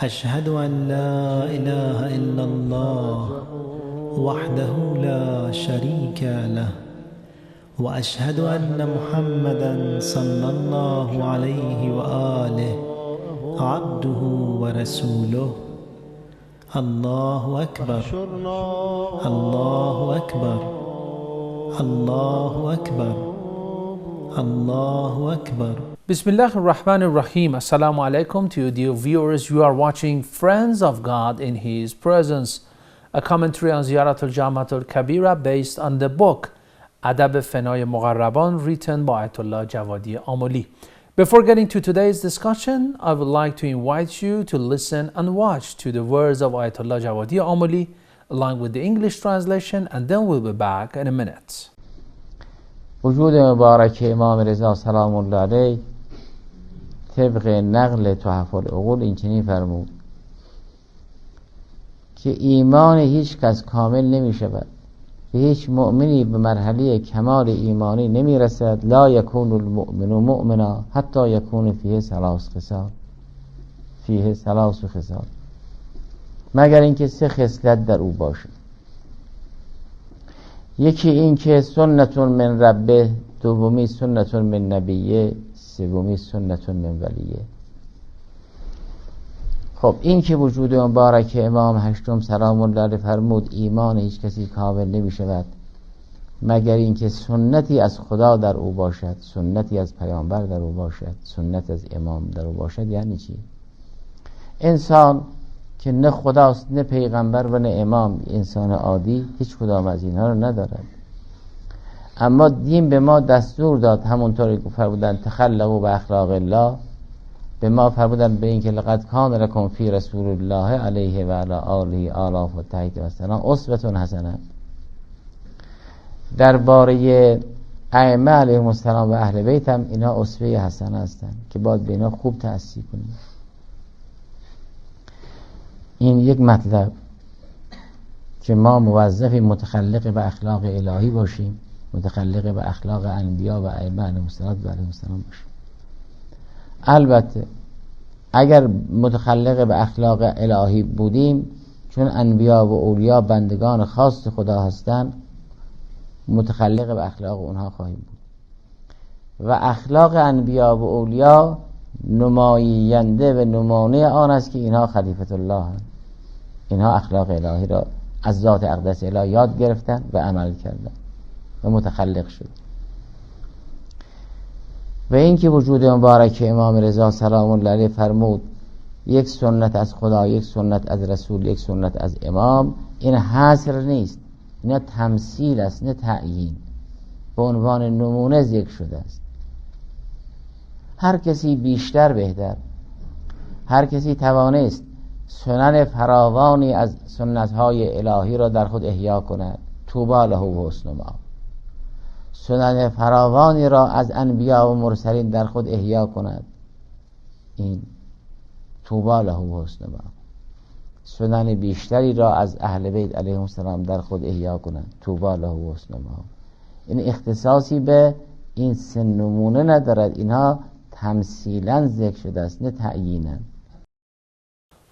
أشهد أن لا إله إلا الله وحده لا شريك له وأشهد أن محمدا صلى الله عليه وآله عبده ورسوله. الله أكبر الله أكبر الله أكبر الله أكبر. Bismillah ar-Rahman ar-Rahim. Assalamu alaikum to you dear viewers. You are watching Friends of God in His Presence, a commentary on Ziyarat al-Jami'a al-Kabira based on the book Adab-e Fana-e Muqarraban written by Ayatollah Javadi Amoli. Before getting to today's discussion, I would like to invite you to listen and watch to the words of Ayatollah Javadi Amoli along with the English translation, and then we'll be back in a minute. وجود مبارک امام رضا سلام الله علیه طبق نقل تحف العقول این چنین فرمود که ایمان هیچ کس کامل نمی شود و هیچ مؤمنی به مرحله کمال ایمانی نمی رسد. لا یکون المؤمن مؤمنا حتی یکون فیه ثلاث خصال مگر اینکه سه خصلت در او باشد. یکی این که سنتون من ربه، دومی سنتون من نبیه، سومی سنتون من ولیه. خب این که وجود مبارک امام هشتم سلام الله علیه فرمود ایمان هیچ کسی کامل نمی شود مگر اینکه سنتی از خدا در او باشد، سنتی از پیامبر در او باشد، سنت از امام در او باشد. یعنی چی؟ انسان که نه خداست نه پیغمبر و نه امام، انسان عادی هیچ کدام از اینها رو ندارد. اما دین به ما دستور داد، همونطوری که فرمودن تخلقوا به اخلاق الله، به ما فرمودن به این که لقد کان لکم فی رسول الله علیه و علی آله آلاف و تحیید و سلام اسوة حسنه. درباره ائمه علیهم السلام و اهل بیت هم اینا اسوه حسنه هستند که باید به اینا خوب تأسی کنیم. این یک مطلب که ما موظفی متخلق به اخلاق الهی باشیم، متخلق به اخلاق انبیا و ائمه علیهم السلام باشیم. البته اگر متخلق به اخلاق الهی بودیم، چون انبیا و اولیا بندگان خاص خدا هستند، متخلق به اخلاق اونها خواهیم بود و اخلاق انبیا و اولیا نماینده و نمونه آن است که اینها خلیفت الله هستند. اینها اخلاق الهی را از ذات اقدس الهی یاد گرفتن و عمل کردن و متخلق شد. و این که وجود مبارک امام رضا سلام الله علیه فرمود یک سنت از خدا، یک سنت از رسول، یک سنت از امام، این حصر نیست، این تمثیل است نه تعیین، به عنوان نمونه ذکر شده است. هر کسی بیشتر بهتر، هر کسی توانست سنن فراوانی از سنت‌های الهی را در خود احیا کند، طوبی له و حسن مآب. سنن فراوانی را از انبیا و مرسلین در خود احیا کند، این طوبی له و حسن مآب. سنن بیشتری را از اهل بیت علیهم السلام در خود احیا کند، طوبی له و حسن مآب. این اختصاصی به این سه نمونه ندارد، اینها تمثیلا ذکر شده است نه تعیینا.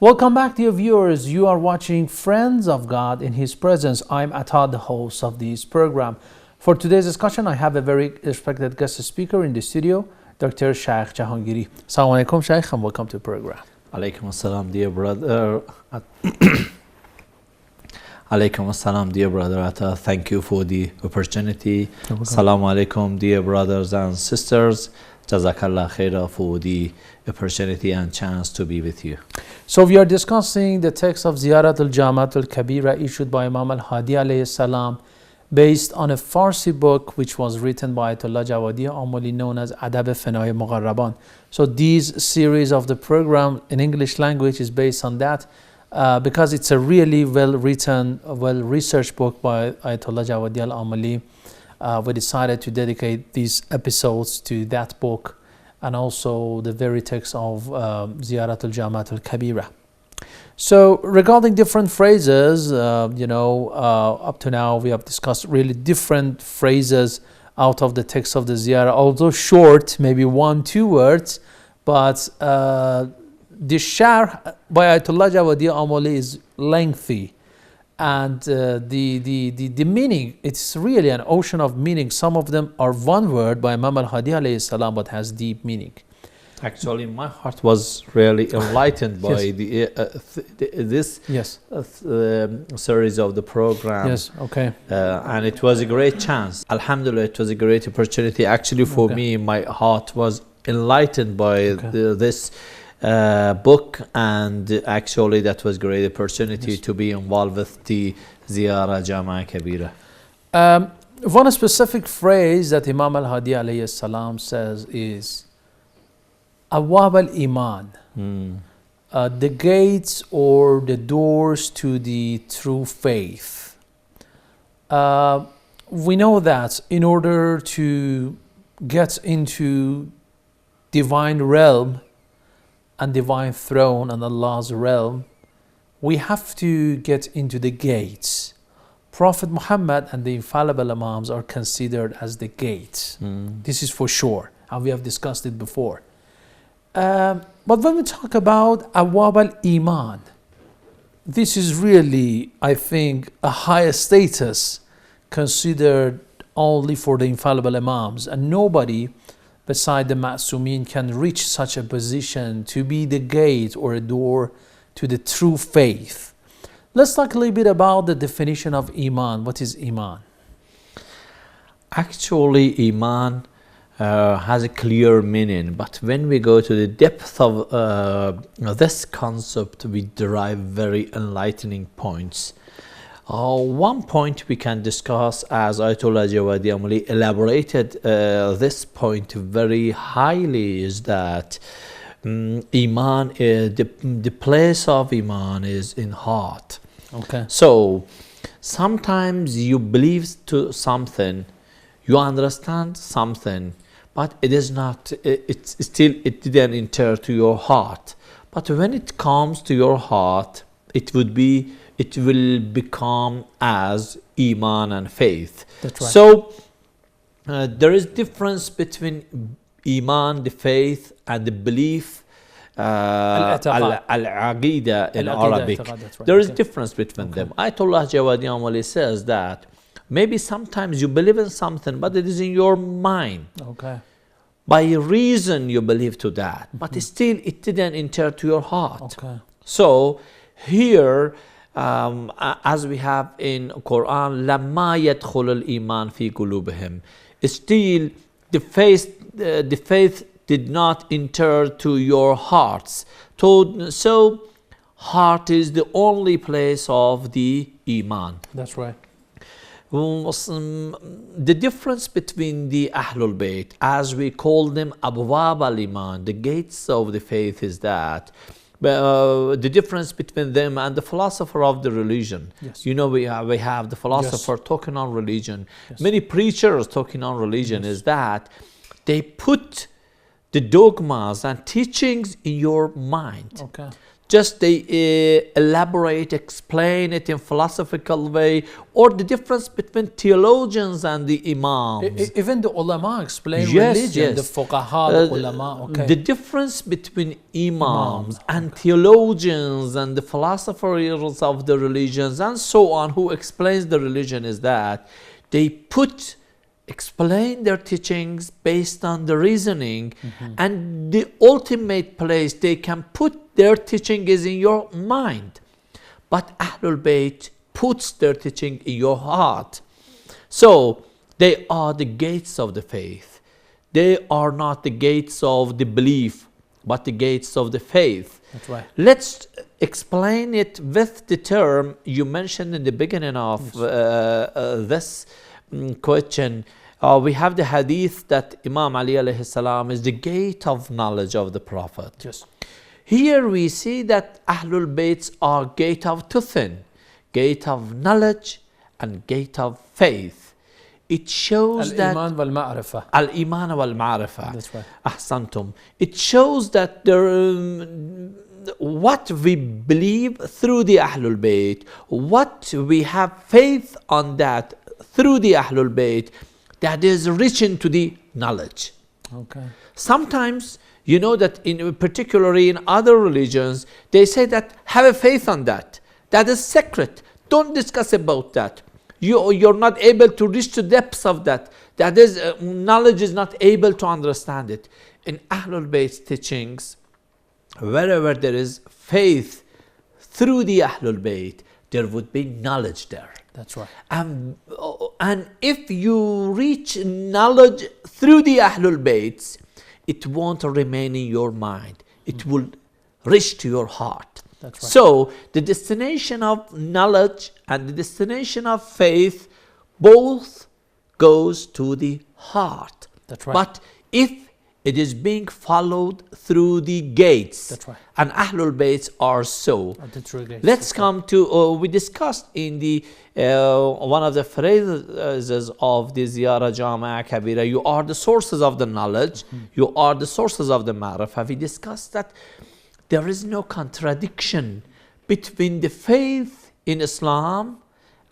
Welcome back, dear viewers. You are watching Friends of God in His Presence. I'm Atta, the host of this program. For today's discussion, I have a very respected guest speaker in the studio, Dr. Shaykh Jahangiri. Assalamu alaikum, Shaykh, and welcome to the program. Alaikum assalam, dear brother. Alaikum assalam, dear brother Atta. Thank you for the opportunity. Assalamu alaikum, dear brothers and sisters. Jazakallah khaira for the opportunity and chance to be with you. So we are discussing the text of Ziyarat al-Jami'a al-Kabira issued by Imam al-Hadi alayhi salam, based on a Farsi book which was written by Ayatollah Javadi Amoli known as Adab-e Fana-e Muqarraban. So this series of the program in English language is based on that because it's a really well written, well researched book by Ayatollah Javadi Amoli. We decided to dedicate these episodes to that book and also the very text of Ziyarat al-Jami'a al-Kabira. So regarding different phrases, up to now we have discussed really different phrases out of the text of the Ziyarah, although short, maybe 1-2 words, but the sharh by Ayatollah Javadi Amoli is lengthy, and the meaning, it's really an ocean of meaning. Some of them are one word by Imam al-Hadi alayhi salam, but has deep meaning. Actually, my heart was really enlightened by Yes. this Yes. series of the program. Yes. Okay. And it was a great chance. Alhamdulillah, it was a great opportunity. Actually, for me, my heart was enlightened by this book, and actually that was a great opportunity to be involved with the ziara, jamia, kebira. One specific phrase that Imam al-Hadi alayhi salam says is Abwab al-Iman, the gates or the doors to the true faith. We know that in order to get into divine realm and divine throne and Allah's realm, we have to get into the gates. Prophet Muhammad and the infallible Imams are considered as the gates. This is for sure, and we have discussed it before. But when we talk about Abwab al-Iman, this is really, I think, a higher status considered only for the infallible Imams, and nobody beside the Ma'sumin can reach such a position to be the gate or a door to the true faith. Let's talk a little bit about the definition of Iman. What is Iman? Actually, Iman has a clear meaning, but when we go to the depth of this concept, we derive very enlightening points. One point we can discuss, as Ayatollah Javadi Amoli elaborated this point very highly, is that Iman, the place of Iman is in heart. Okay. So sometimes you believe to something, you understand something, but it is not, it didn't enter to your heart. But when it comes to your heart, it will become as Iman and faith. That's right. So there is difference between Iman, the faith, and the belief, al-Aqida in Arabic. Right. There is difference between them. Ayatollah Javadi Amoli says that maybe sometimes you believe in something, but it is in your mind. Okay. By reason you believe to that, but still it didn't enter to your heart. Okay. So here, as we have in Quran, لَمَّا يَدْخُلُ الْإِيمَانِ فِي قُلُوبِهِمْ, still the faith did not enter to your hearts. So heart is the only place of the Iman. That's right. The difference between the Ahlul Bayt, as we call them Abwab al-Iman, the gates of the faith, is that the difference between them and the philosopher of the religion. Yes. You know, we have the philosopher talking on religion. Yes. Many preachers talking on religion is that they put the dogmas and teachings in your mind. Okay. Just they elaborate, explain it in philosophical way, or the difference between theologians and the imams. Even the ulama explain Yes, religion, yes. the fuqaha, the ulama. Okay. The difference between imams and theologians and the philosophers of the religions and so on who explains the religion is that they explain their teachings based on the reasoning, and the ultimate place they can put their teaching is in your mind. But Ahlul Bayt puts their teaching in your heart. So they are the gates of the faith. They are not the gates of the belief, but the gates of the faith. That's right. Let's explain it with the term you mentioned in the beginning of this question. We have the hadith that Imam Ali alayhi salam is the gate of knowledge of the Prophet. Yes. Here we see that Ahlul Bayt are gate of two things, gate of knowledge and gate of faith. It shows that Al-Iman wal-Ma'rifah. Al-Iman wal-Ma'rifah. That's right. Ahsantum. It shows that what we believe through the Ahlul Bayt, what we have faith on that through the Ahlul Bayt, that is reaching to the knowledge. Okay. Sometimes You know that particularly in other religions, they say that have a faith on that. That is secret. Don't discuss about that. You're not able to reach the depths of that. That is, knowledge is not able to understand it. In Ahlul Bayt's teachings, wherever there is faith through the Ahlul Bayt, there would be knowledge there. That's right. And if you reach knowledge through the Ahlul Bayts, it won't remain in your mind. It will reach to your heart. That's right. So the destination of knowledge and the destination of faith both goes to the heart. That's right. But if it is being followed through the gates, that's right, and Ahlul Bayts are so. the true gates. Let's come to, we discussed in the one of the phrases of the ziara, jamia, kabira, you are the sources of the knowledge, you are the sources of the ma'rifah. We discussed that there is no contradiction between the faith in Islam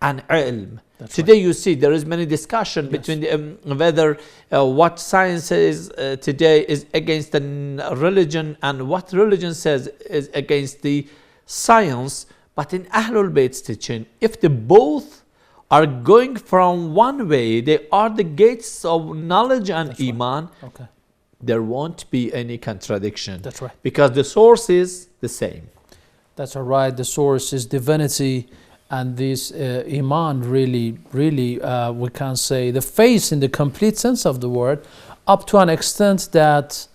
and ilm. That's Today right. you see there is many discussion between the, whether what science is today is against the religion and what religion says is against the science. But in Ahlul Bayt's teaching, if the both are going from one way, they are the gates of knowledge and That's iman, right. Okay. there won't be any contradiction. That's right. Because the source is the same. That's all right. The source is divinity, and this iman really, we can say the faith in the complete sense of the word, up to an extent that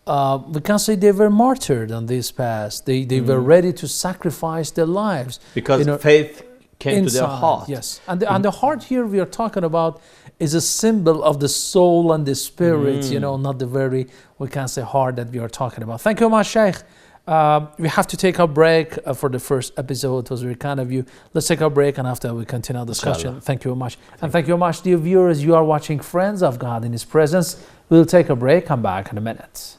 we can say they were martyred on this path. They were ready to sacrifice their lives. Because faith came inside, to their heart. Yes. And the heart here we are talking about is a symbol of the soul and the spirit, not the very, we can say, heart that we are talking about. Thank you very much, Sheikh. We have to take a break for the first episode. It was very kind of you. Let's take a break, and after we continue our discussion. Inshallah. Thank you very much. And thank you very much, dear viewers. You are watching Friends of God in His Presence. We'll take a break. Come back in a minute.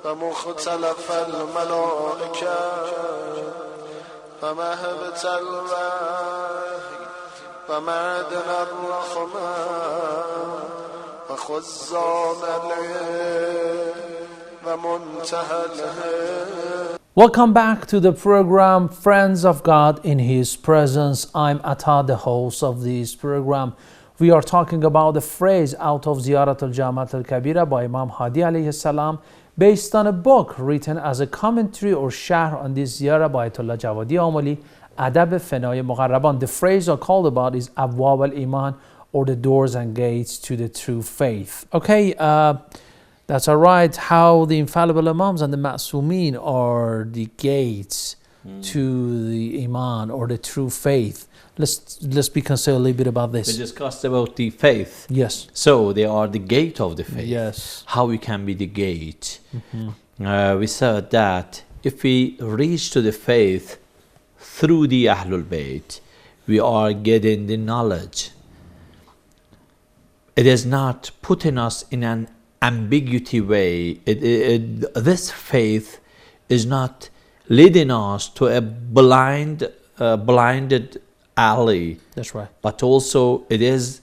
فمختلف الملائكة فمهبة الوحي فمعدن الرحمن وخزان العلم ومنتهى الهدى. Welcome back to the program Friends of God in His Presence. I'm Atta, the host of this program. We are talking about the phrase out of Ziyarat al-Jami'a al-Kabira by Imam Hadi alayhi salam, based on a book written as a commentary or sharh on this ziyara by Ayatollah Javadi Amoli, Adab-e Fana-e Muqarraban. The phrase are called about is Abwab al-Iman, or the doors and gates to the true faith. Okay, that's all right. How the infallible Imams and the Ma'sumin are the gates to the Iman or the true faith. Let's be concerned a little bit about this. We discussed about the faith. Yes. So they are the gate of the faith. Yes. How we can be the gate. We said that if we reach to the faith through the Ahlul Bayt, we are getting the knowledge. It is not putting us in an ambiguity way. This faith is not leading us to a blinded alley. That's right. But also it is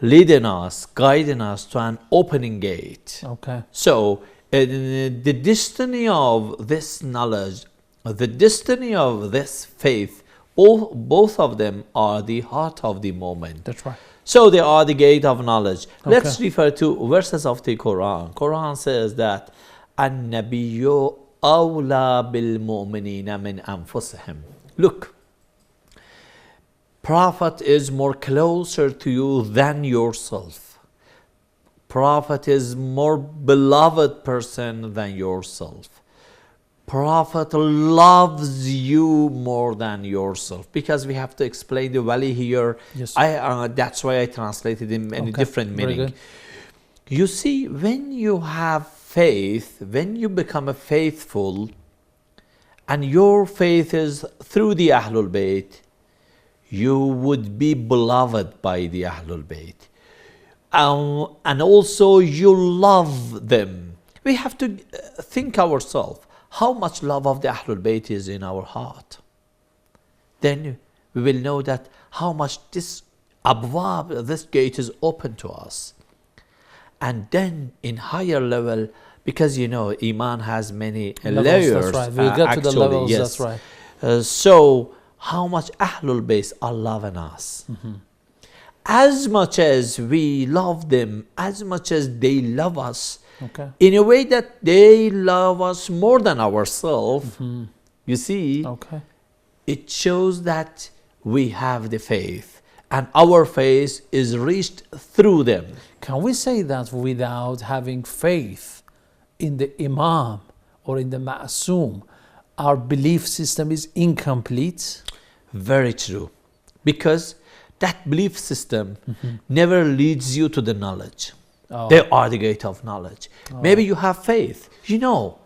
leading us, guiding us to an opening gate. Okay. So the destiny of this knowledge, the destiny of this faith, both of them are the heart of the moment. That's right. So they are the gate of knowledge. Okay. Let's refer to verses of the Quran. Quran says that An-Nabiyyu awla bil mu'minina min anfusihim. Look, Prophet is more closer to you than yourself. Prophet is more beloved person than yourself. Prophet loves you more than yourself. Because we have to explain the wali here. Yes. That's why I translated in many different Very meaning. good. You see, when you have faith, when you become a faithful, and your faith is through the Ahlul Bayt, you would be beloved by the Ahlul Bayt. And also you love them. We have to think ourselves, how much love of the Ahlul Bayt is in our heart? then we will know that how much this abwab, this gate is open to us. And then in higher level, because you know Iman has many layers. That's right. We'll get to the levels. Yes. That's right. So how much Ahlul Bayt are loving us. As much as we love them, as much as they love us, in a way that they love us more than ourselves, you see, it shows that we have the faith, and our faith is reached through them. Can we say that without having faith in the Imam or in the Ma'asum, our belief system is incomplete? Very true. Because that belief system never leads you to the knowledge. They are the gate of knowledge. Maybe you have faith. You know,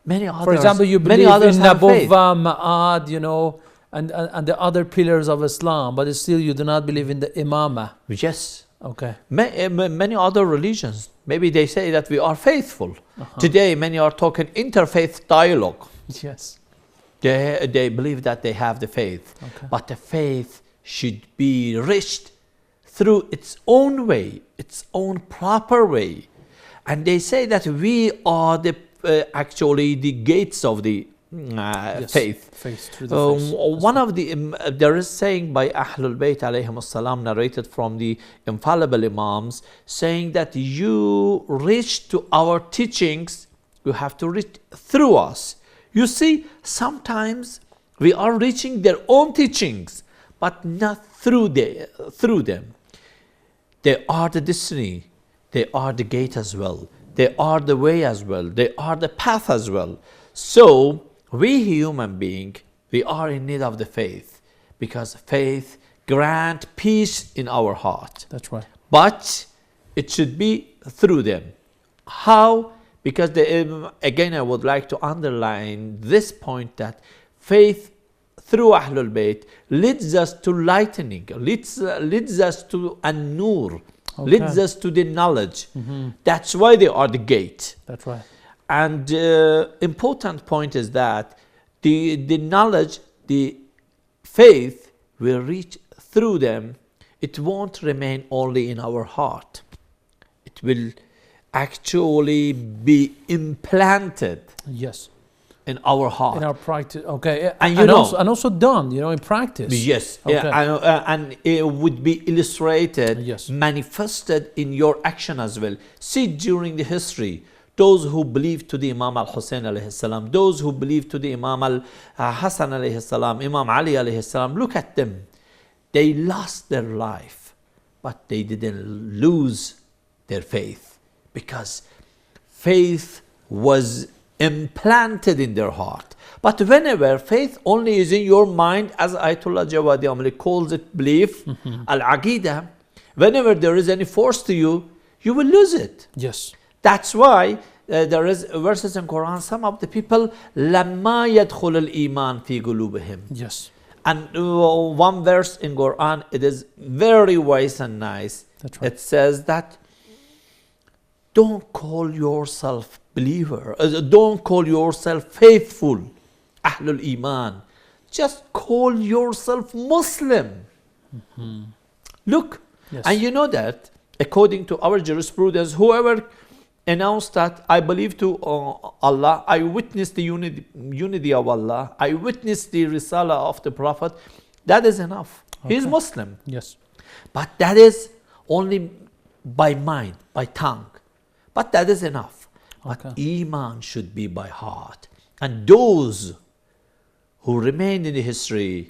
many others. For example, you believe in Nabuwwah, Ma'ad, you know, and the other pillars of Islam, but still you do not believe in the Imamah. Yes. Okay. Many other religions, maybe they say that we are faithful. Today, many are talking interfaith dialogue. Yes. They believe that they have the faith. But the faith should be reached through its own way, its own proper way. And they say that we are the actually the gates of the faith. Through the faith. One of the there is saying by Ahlul Bayt alayhim salam, narrated from the infallible Imams, saying that you reach to our teachings, you have to reach through us. You see, sometimes we are reaching their own teachings, but not through them. They are the destiny, they are the gate as well, they are the way as well, they are the path as well. So we human beings, we are in need of the faith, because faith grants peace in our heart. That's right. But it should be through them. How? Because again, I would like to underline this point, that faith through Ahlul Bayt leads us to lightening, leads us to an-nur, leads us to the knowledge. That's why they are the gate. That's right. And important point is that the knowledge, the faith will reach through them. It won't remain only in our heart. It will actually be implanted. Yes. In our heart. In our practice. Okay. And also done, in practice. Yes. And it would be illustrated, manifested in your action as well. See, during the history, those who believed to the Imam al-Hussein alayhi salam, those who believed to the Imam al-Hassan alayhi salam, Imam Ali alayhi salam, look at them. They lost their life, but they didn't lose their faith, because faith was implanted in their heart. But whenever faith only is in your mind, as Ayatollah Javadi Amoli calls it, belief, al-Aqidah, whenever there is any force to you, you will lose it. Yes. That's why there is verses in Quran, some of the people, لَمَّا يَدْخُلُ الْإِيمَانِ فِي قُلُوبِهِمْ. Yes. And one verse in Quran, it is very wise and nice. That's right. It says that don't call yourself believer, don't call yourself faithful, Ahlul Iman. Just call yourself Muslim. Look, and you know that according to our jurisprudence, whoever announced that I believe to Allah, I witness the unity of Allah, I witness the Risala of the Prophet, that is enough. He is Muslim. Yes. But that is only by mind, by tongue. But that is enough. But Iman should be by heart. And those who remained in the history,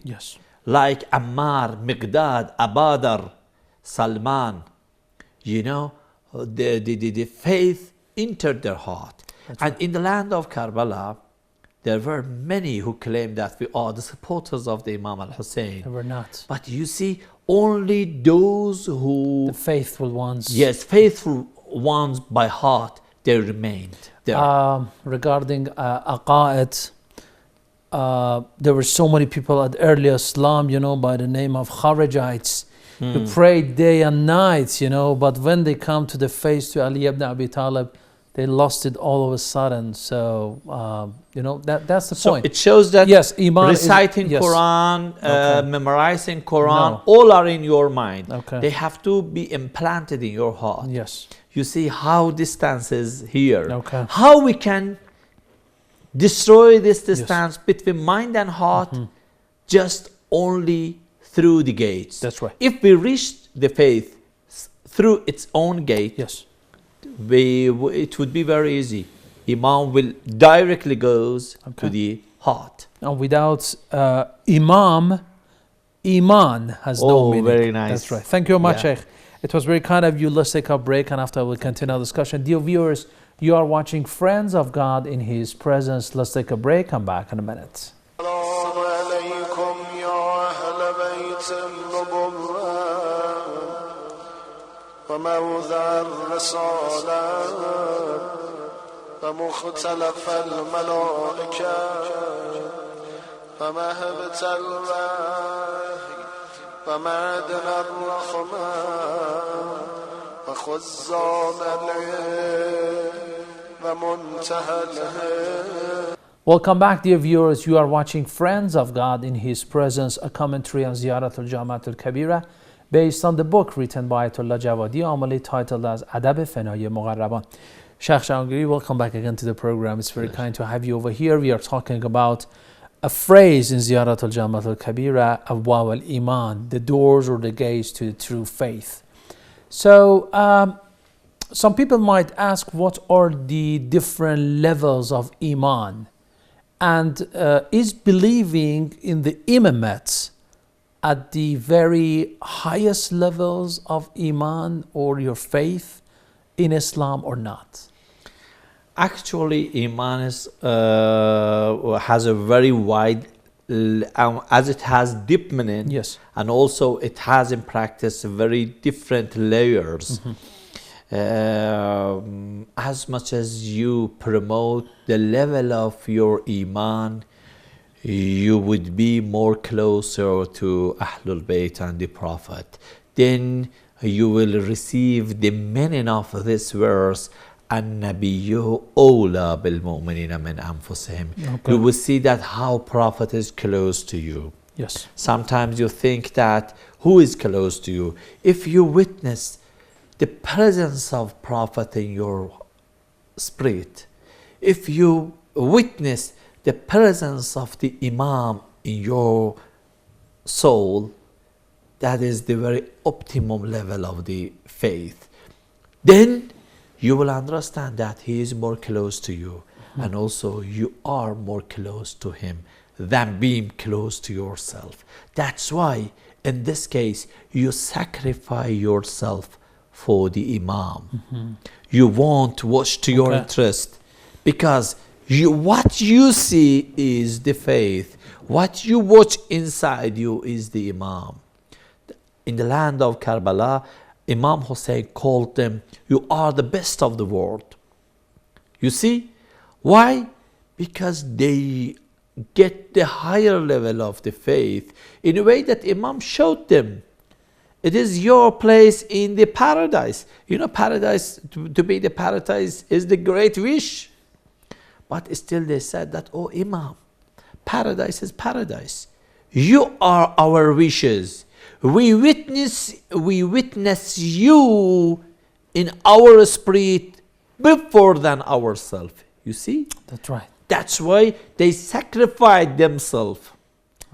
like Ammar, Miqdad, Abadar, Salman, the faith entered their heart. And in the land of Karbala, there were many who claimed that we are the supporters of the Imam al-Hussein. They were not. But you see, only those who... The faithful ones. Yes, faithful ones by heart, they remained there. Regarding Aqa'id, there were so many people at early Islam, by the name of Kharijites, who prayed day and night, but when they come to the face to Ali ibn Abi Talib, they lost it all of a sudden. So that's the point. So it shows that yes, Iman reciting is, yes. Quran, Okay. memorizing Quran, No. all are in your mind. Okay. They have to be implanted in your heart. Yes. You see how distance is here. Okay. How we can destroy this distance between mind and heart just only through the gates. That's right. If we reach the faith through its own gate, Yes. it would be very easy. Imam will directly goes to the heart. And without Iman has no meaning. Very nice. That's right. Thank you very much, Yeah. Sheikh. It was very kind of you. Let's take a break, and after we'll continue our discussion. Dear viewers, you are watching Friends of God in His Presence. Let's take a break. Come back in a minute. السلام عليكم يا أهل بيت النبوة وموضع الرسالة ومختلف الملائكة ومهبة الوحي ومعدن الرحمة وخزان العلم ومنتهى الهدى. Welcome back, dear viewers. You are watching Friends of God in His Presence, a commentary on Ziyarah al-Jami'a al-Kabira based on the book written by Ayatollah Javadi Amoli titled as Adab-e Fana-e Muqarraban. Sheikh Shangri, welcome back again to the program. It's very kind to have you over here. We are talking about a phrase in Ziyarah al-Jami'a al-Kabira, Abwab al-Iman, the doors or the gates to the true faith. So, some people might ask, what are the different levels of Iman? And is believing in the imamate at the very highest levels of Iman or your faith in Islam or not? Actually, Iman is, has a very wide, as it has deep meaning, Yes. and also it has in practice very different layers. As much as you promote the level of your Iman, you would be more closer to Ahlul Bayt and the Prophet. Then you will receive the meaning of this verse, النبي أولى بالمؤمنين من أنفسهم. Okay. You will see that how Prophet is close to you. Yes. Sometimes you think that who is close to you? If you witness the presence of Prophet in your spirit, if you witness the presence of the Imam in your soul, that is the very optimum level of the faith. Then you will understand that he is more close to you, and also you are more close to him than being close to yourself. That's why in this case you sacrifice yourself for the Imam. You won't watch to your interest, because what you see is the faith. What you watch inside you is the Imam. In the land of Karbala, Imam Hussein called them, you are the best of the world. You see? Why? Because they get the higher level of the faith in a way that Imam showed them. It is your place in the paradise. You know, paradise, to be the paradise is the great wish. But still they said that, oh Imam, paradise is paradise. You are our wishes. We witness you in our spirit before than ourselves. You see? That's right. That's why they sacrificed themselves.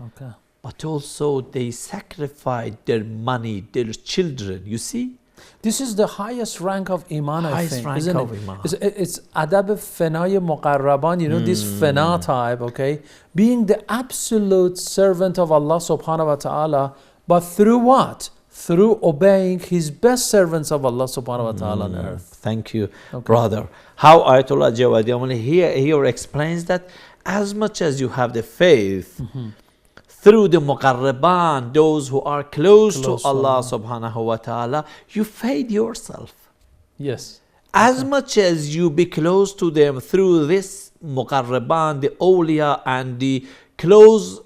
Okay. But also they sacrificed their money, their children. You see? This is the highest rank of Iman, I Highest think, rank isn't of it? Iman. It's Adab-e Fana-e Muqarraban, you know, this Fana type, okay? Being the absolute servant of Allah subhanahu wa ta'ala, but through what? Through obeying His best servants of Allah subhanahu wa ta'ala on earth. Thank you, brother. How Ayatollah Javadi Amoli here explains that as much as you have the faith, through the Muqarraban, those who are close to Allah subhanahu wa ta'ala, you fade yourself. Yes. As much as you be close to them through this Muqarraban, the awliya and the close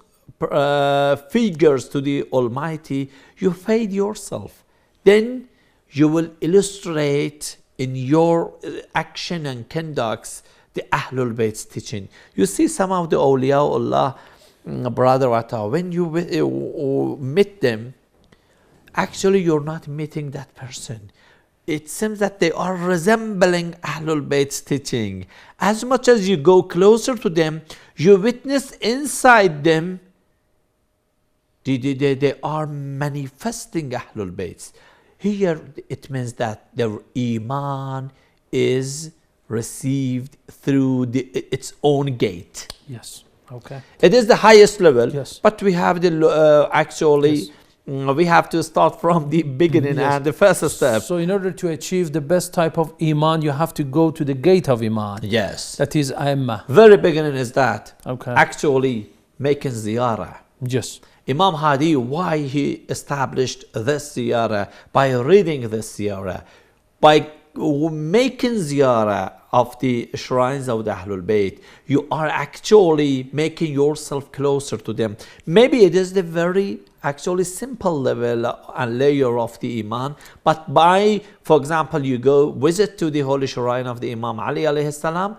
figures to the Almighty, you fade yourself. Then you will illustrate in your action and conducts the Ahlul Bayt's teaching. You see some of the awliyaullah, brother Atta, when you meet them, actually you're not meeting that person. It seems that they are resembling Ahlul Bayt's teaching. As much as you go closer to them, you witness inside them, they are manifesting Ahlul Bayt. Here it means that their iman is received through its own gate. Yes. Okay. It is the highest level. Yes. But we have the actually. Yes. We have to start from the beginning. Yes. And the first step. So in order to achieve the best type of iman, you have to go to the gate of iman. Yes. That is Aimma. Very beginning is that. Okay. Actually making ziara. Yes. Imam Hadi, why he established this ziyarah? By reading this ziyarah, by making ziyarah of the shrines of the Ahlul Bayt, you are actually making yourself closer to them. Maybe it is the very actually simple level and layer of the iman, but by, for example, you go visit to the holy shrine of the Imam Ali alayhi salam,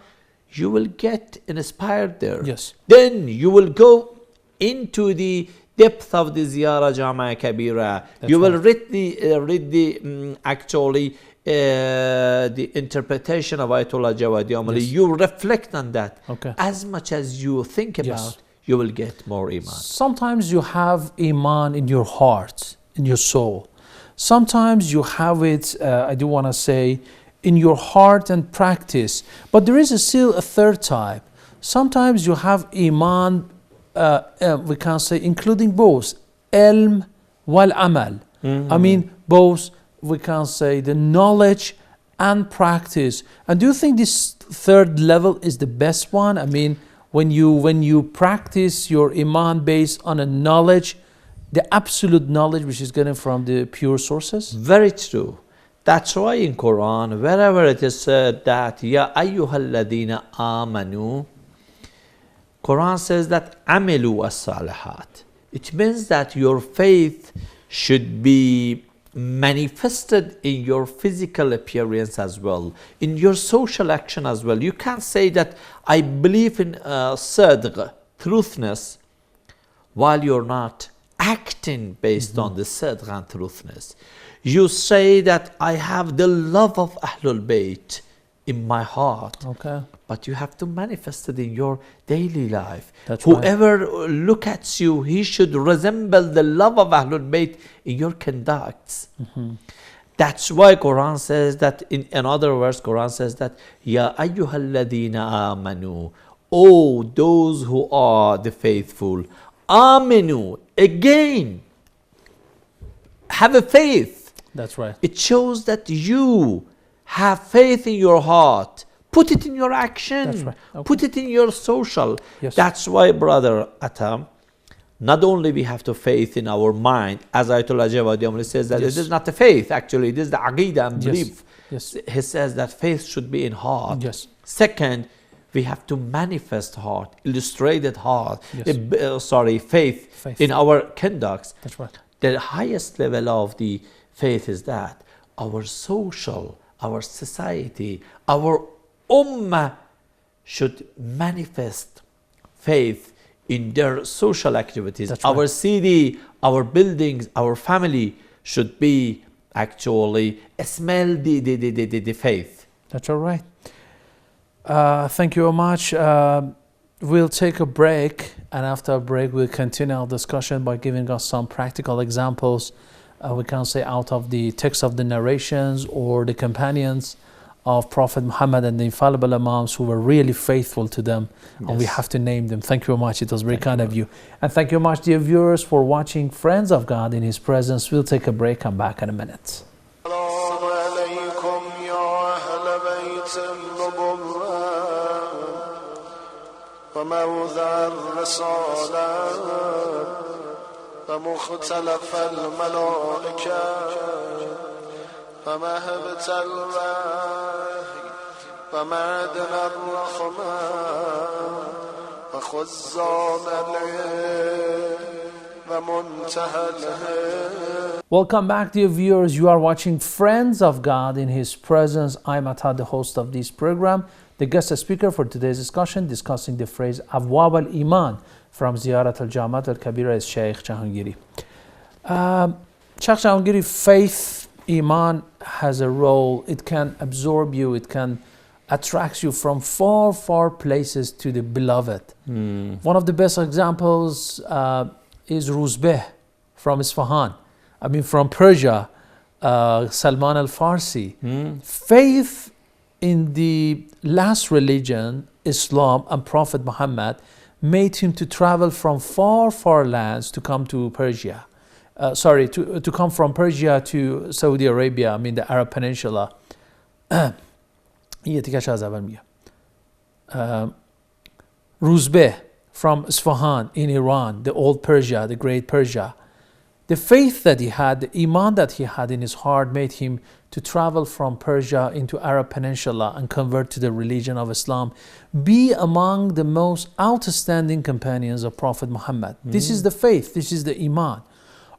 you will get inspired there. Yes. Then you will go into the depth of the ziara jamia kebira. You will read the actually the interpretation of Ayatollah Javadi Amoli. Yes. You reflect on that. Okay. As much as you think about, yes, you will get more iman. Sometimes you have iman in your heart, in your soul. Sometimes you have it, I do want to say, in your heart and practice. But there is still a third type. Sometimes you have iman, we can say, including both ilm wal amal. I mean, both, we can say, the knowledge and practice. And do you think this third level is the best one? I mean, when you practice your iman based on a knowledge, the absolute knowledge which is getting from the pure sources? Very true. That's why in Quran, wherever it is said that Ya ayyuhal ladina amanu, Quran says that amilu as-salihat. It means that your faith should be manifested in your physical appearance as well, in your social action as well. You can't say that I believe in sadq, truthness, while you're not acting based on the sadq and truthness. You say that I have the love of Ahlul Bayt in my heart. Okay. But you have to manifest it in your daily life. That's whoever look at you, he should resemble the love of Ahlul Bayt in your conducts. That's why Quran says that, in another verse, Quran says that Ya ayyuhal ladina amanu, oh those who are the faithful, aminu, again, have a faith. That's right. It shows that you have faith in your heart. Put it in your action. That's right. Okay. Put it in your social. Yes. That's why, brother Atam, not only we have to faith in our mind, as Ayatollah Javadi Amoli says that yes, it is not a faith, actually, it is the aqidah and belief. Yes. He says that faith should be in heart. Yes. Second, we have to manifest heart, illustrated heart, yes, faith in our conducts. That's right. The highest level of the faith is that our social, our society, our ummah should manifest faith in their social activities. That's our right. City, our buildings, our family should be actually smell the faith. That's all right. Thank you very much. We'll take a break, and after a break we'll continue our discussion by giving us some practical examples, we can say, out of the text of the narrations or the companions of Prophet Muhammad and the infallible Imams who were really faithful to them. Yes. And we have to name them. Thank you very much. It was very kind of you. And thank you very much, dear viewers, for watching Friends of God in His Presence. We'll take a break. I'm back in a minute. ومختلف الملائكة فمهبت الوحي ومعدن الرحمة وخزان العلم ومنتهى الهم. Welcome back, dear viewers. You are watching Friends of God in His Presence. I'm Atta, the host of this program. The guest speaker for today's discussion, discussing the phrase Abwab al-Iman from Ziyarat al-Jami'a al-Kabira, is Sheikh Jahangiri. Sheikh Jahangiri, faith, Iman has a role. It can absorb you. It can attract you from far, far places to the beloved. One of the best examples is Ruzbeh from Isfahan. I mean, from Persia, Salman al-Farsi. Faith in the last religion, Islam, and Prophet Muhammad made him to travel from far, far lands to come to Persia. To come from Persia to Saudi Arabia, I mean the Arab Peninsula. Ruzbeh from Isfahan in Iran, the old Persia, the great Persia. The faith that he had, the Iman that he had in his heart made him to travel from Persia into Arab Peninsula and convert to the religion of Islam, be among the most outstanding companions of Prophet Muhammad. This is the faith, this is the Iman.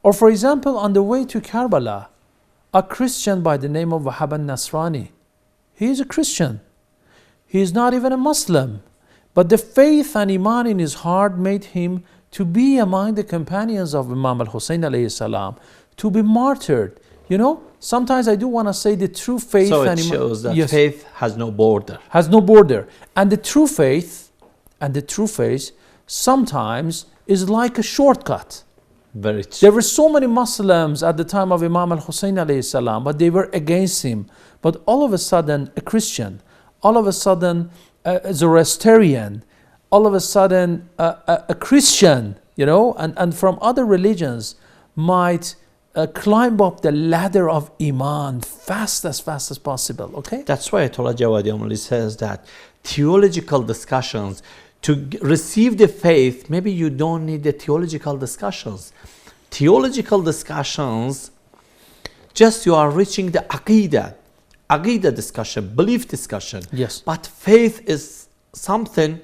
Or for example, on the way to Karbala, a Christian by the name of Wahab al-Nasrani, he is a Christian. He is not even a Muslim. But the faith and Iman in his heart made him to be among the companions of Imam al-Hussein alayhi salam, to be martyred. You know, sometimes I do want to say the true faith. So and it Iman, shows that yes, faith has no border. has no border. And the true faith, sometimes is like a shortcut. Very true. There were so many Muslims at the time of Imam al-Hussein alayhi salam, but they were against him. But all of a sudden, a Christian, all of a sudden, a Zoroastrian, all of a sudden, a Christian, you know, and from other religions might climb up the ladder of Iman fast as possible, okay? That's why Ayatollah Javadi Amoli says that theological discussions, to receive the faith, maybe you don't need the theological discussions. Theological discussions, just you are reaching the Aqidah discussion, belief discussion. Yes. But faith is something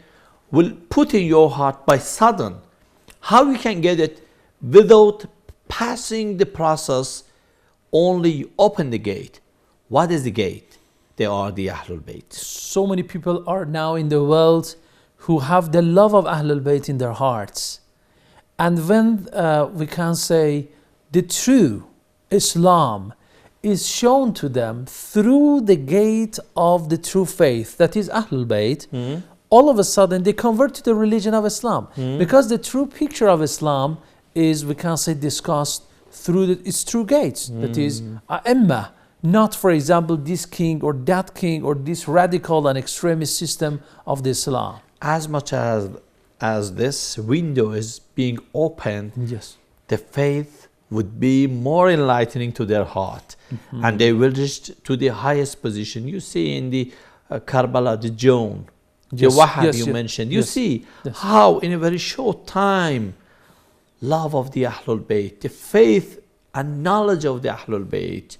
will put in your heart by sudden. How you can get it without passing the process? Only you open the gate. What is the gate? They are the Ahlul Bayt. So many people are now in the world who have the love of Ahlul Bayt in their hearts. And when we can say the true Islam is shown to them through the gate of the true faith, that is Ahlul Bayt, all of a sudden they convert to the religion of Islam. Because the true picture of Islam is, we can say, discussed through its true gates. That is A'imma, not, for example, this king or that king or this radical and extremist system of the Islam. As much as this window is being opened, Yes. the faith would be more enlightening to their heart, and they will reach to the highest position. You see in the Karbala, the Joan, the Wahab you mentioned, you see how in a very short time, love of the Ahlul Bayt, the faith and knowledge of the Ahlul Bayt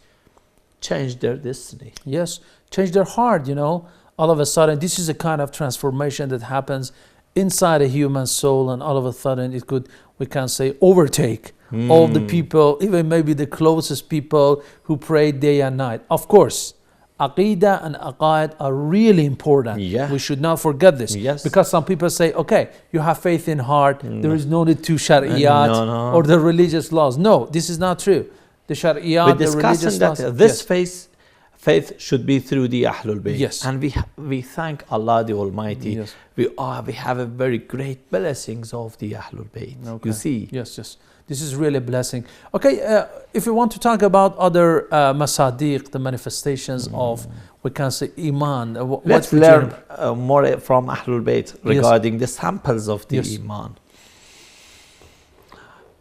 changed their destiny. Yes, change their heart, you know. All of a sudden, this is a kind of transformation that happens inside a human soul, and all of a sudden it could, we can say, overtake all the people, even maybe the closest people who pray day and night. Of course, Aqidah and Aqaid are really important. Yeah. We should not forget this. Yes. Because some people say, okay, you have faith in heart, there is no need to Shari'iyat No. or the religious laws. No, this is not true. The Shari'iyat, the religious that laws. this faith should be through the Ahlul Bayt. Yes. And we thank Allah the Almighty. Yes. We have a very great blessings of the Ahlul Bayt. Okay. You see. Yes. This is really a blessing. Okay, if you want to talk about other masadiq, the manifestations of, we can say, Iman. Let's learn more from Ahlul Bayt regarding the samples of the Iman.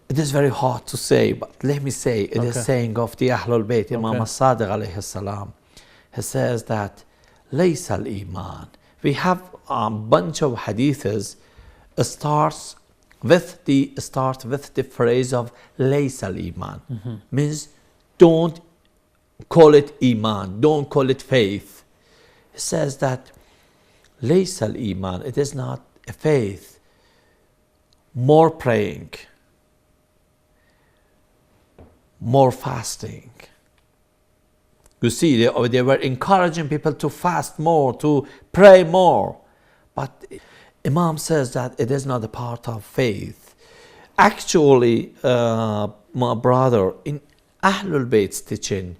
It is very hard to say, but let me say, it is saying of the Ahlul Bayt, Imam al-Sadiq alayhi salam. He says that, لَيْسَ الْإِيمَانِ. We have a bunch of hadiths starts with the phrase of لَيْسَ الْإِيمَانِ. Means don't call it Iman, don't call it faith. He says that لَيْسَ الْإِيمَانِ. It is not a faith. More praying, more fasting. You see, they were encouraging people to fast more, to pray more. But Imam says that it is not a part of faith. Actually, my brother, in Ahlul Bayt's teaching,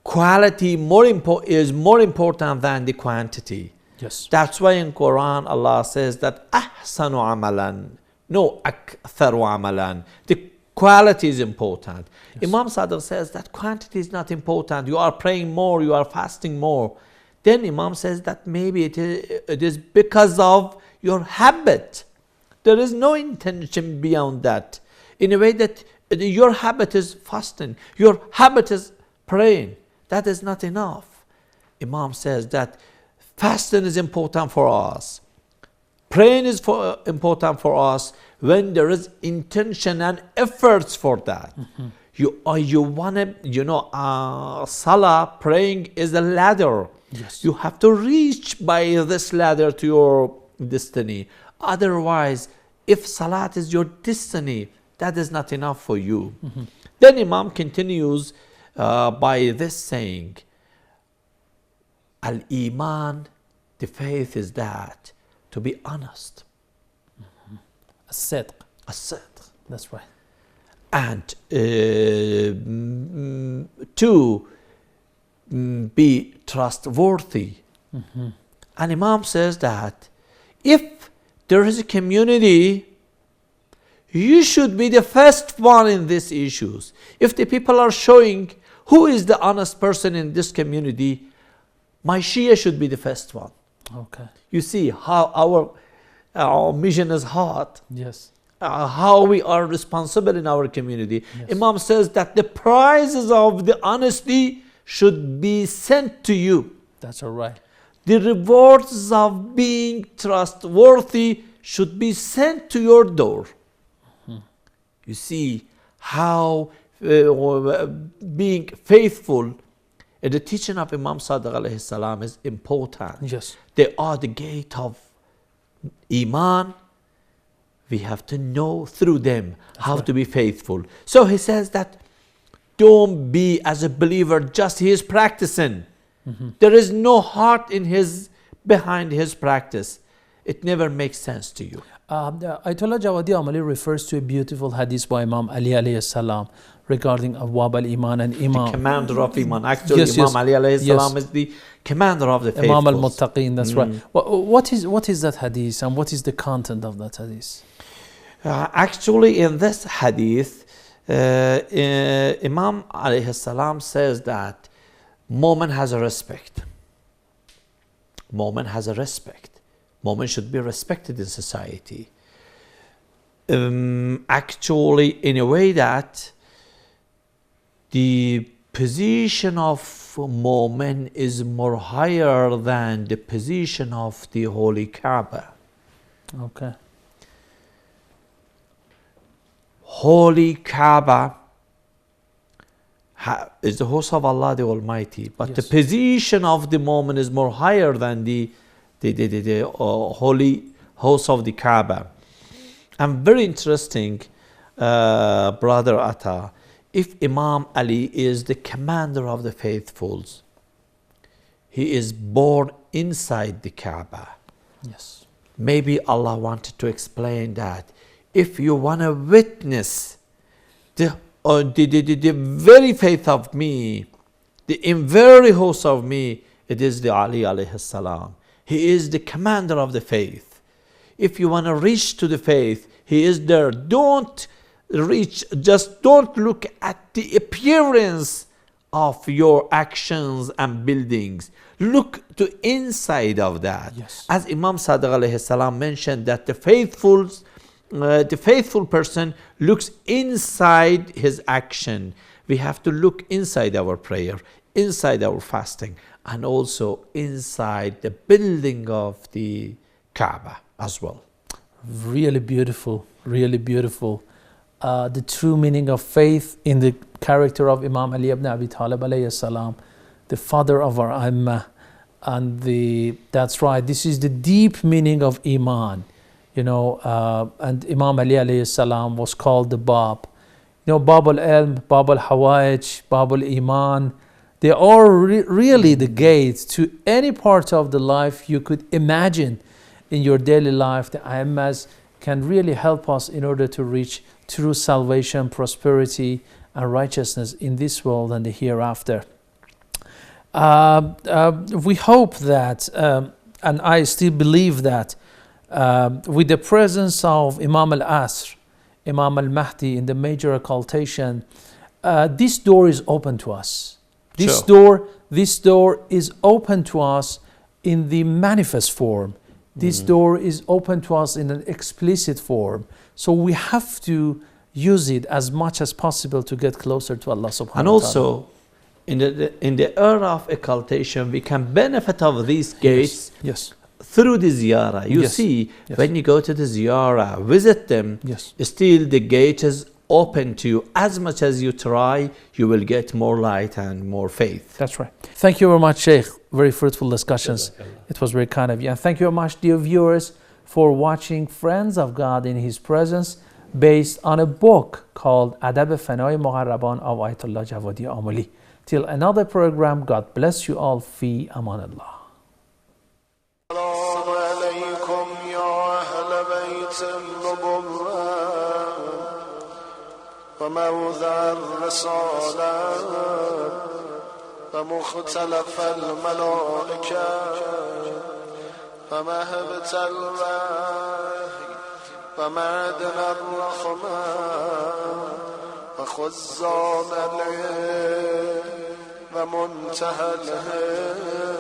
quality is more important than the quantity. Yes. That's why in Quran Allah says that ahsanu amalan, no aktharu amalan. The quality is important. Yes. Imam Sadiq says that quantity is not important. You are praying more, you are fasting more. Then Imam says that maybe it is because of your habit. There is no intention beyond that. In a way that your habit is fasting, your habit is praying. That is not enough. Imam says that fasting is important for us. Praying is important for us when there is intention and efforts for that. You want to, salah, praying is a ladder. Yes. You have to reach by this ladder to your destiny. Otherwise, if salat is your destiny, that is not enough for you. Then Imam continues by this saying, Al-Iman, the faith is that, to be honest. As-sidq. As-sidq. That's right. And to be trustworthy. And Imam says that if there is a community, you should be the first one in these issues. If the people are showing who is the honest person in this community, my Shia should be the first one. Okay. You see how our mission is hot. Yes. How we are responsible in our community. Yes. Imam says that the prizes of the honesty should be sent to you. That's all right. The rewards of being trustworthy should be sent to your door. You see how being faithful in the teaching of Imam Sadiq alayhi salam is important. Yes. They are the gate of Iman. We have to know through them how to be faithful. So he says that don't be as a believer just he is practicing. There is no heart in behind his practice. It never makes sense to you. Ayatollah Javadi Amoli refers to a beautiful hadith by Imam Ali alayhi salam regarding Abwab al-Iman and Imam. The commander of Iman. Actually, Imam Ali alayhi salam is the commander of the faithful. Imam al-Muttaqeen, that's right. What is that hadith and what is the content of that hadith? Actually, in this hadith, Imam alayhi salam says that Mu'min has a respect. Mu'min has a respect. Mu'min should be respected in society. Actually, in a way that the position of Mu'min is more higher than the position of the Holy Kaaba. Okay. Holy Kaaba is the house of Allah the Almighty, but the position of the Mu'min is more higher than the holy house of the Kaaba. And very interesting, Brother Atta, if Imam Ali is the commander of the faithfuls, he is born inside the Kaaba. Yes. Maybe Allah wanted to explain that if you want to witness the very faith of me, the very house of me, it is the Ali alayhi salam. He is the commander of the faith. If you want to reach to the faith, he is there. Don't look at the appearance of your actions and buildings. Look to inside of that. Yes. As Imam Sadiq alayhi salam mentioned that the faithful person looks inside his action. We have to look inside our prayer, inside our fasting, and also inside the building of the Kaaba as well. Really beautiful, really beautiful. The true meaning of faith in the character of Imam Ali ibn Abi Talib alayhi salam, the father of our A'immah, and that's right, this is the deep meaning of Iman. And Imam Ali alayhi salam was called the Bab. Bab al-Ilm, Bab al-Hawaj, Bab al-Iman, they are really the gate to any part of the life you could imagine in your daily life. The A'immas can really help us in order to reach true salvation, prosperity, and righteousness in this world and the hereafter. We hope that, and I still believe that, with the presence of Imam al-Asr, Imam al-Mahdi in the major occultation, this door is open to us. This door is open to us in the manifest form. This door is open to us in an explicit form. So we have to use it as much as possible to get closer to Allah subhanahu wa ta'ala. And also, in the era of occultation, we can benefit of these gates through the Ziyarah. You see, when you go to the Ziyarah, visit them, still the gate is open to you. As much as you try, you will get more light and more faith. That's right. Thank you very much, Sheikh. Very fruitful discussions. It was very kind of you. And thank you very much, dear viewers, for watching Friends of God in His Presence, based on a book called Adab-e Fana-e Muqarraban of Ayatollah Javadi Amoli. Till another program, God bless you all. Fi aman Allah. وموضع الرسالة ومختلف الملائكة ومهبة الوحي ومعدن الرحمة وخزان العلم ومنتهى الهدى